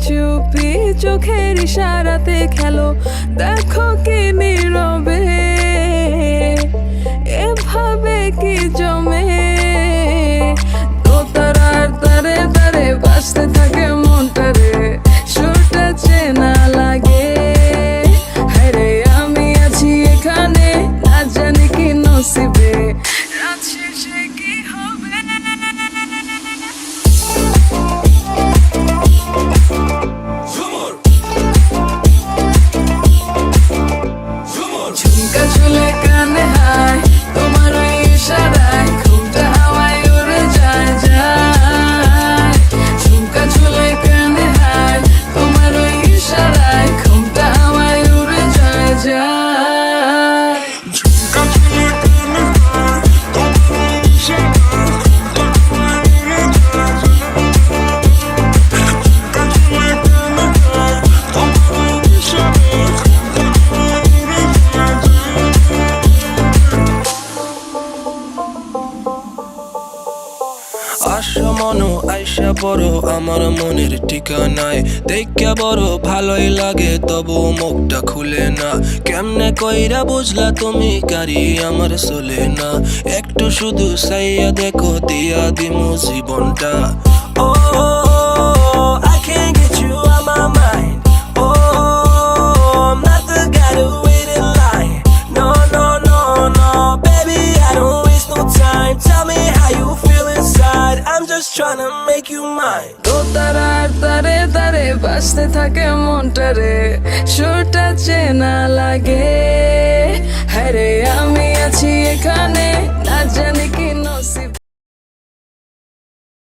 চুপি চোখের ইশারাতে খেলো, দেখো কি নীরবে এভাবে কি জমে। দোতারার তারে তারে বাজতে থাকে মনটারে, সুরটা চেনা লাগে। হায়রে আমি আছি এখানে, না জানি কি নসিবে, রাত শেষে কি হবে। ঝুমকা ঝুলে কানে হায়, তোমার ওই ইশারায় ঘুমটা হাওয়ায় উড়ে যায় যায়। ঝুমকা ঝুলে কানে হায়, তোমার ওই ইশারায় ঘুমটা হাওয়ায় উড়ে যায় যায়। ঝুমকা ঝুলে কানে হায়, তোমার ওই ইশারায় ঘুমটা হাওয়ায় উড়ে যায় যায়। ঝুমকা ঝুলে কানে হায়, তোমার ওই ইশারায় ঘুমটা হাওয়ায় উড়ে যায় যায়। আশা মনো আইসা বড় আমার মনের ঠিকানায়, দেখা বড় ভালোই লাগে তবু মুখটা খুলে না। কেমনে কইরা বুঝলা তুমি কারি আমার চলে না, একটু শুধু চাইয়া দেখো দিয়া দিমু জীবনটা। ও I can't get you out my mind. Oh, I'm not the guy to wait in line. No, no, no, no, baby, I don't waste no time. Tell me how you feel inside. I'm just trying to make you mine. দোতারার তারে তারে বাজতে থাকে মনটারে, সুরটা চেনা লাগে।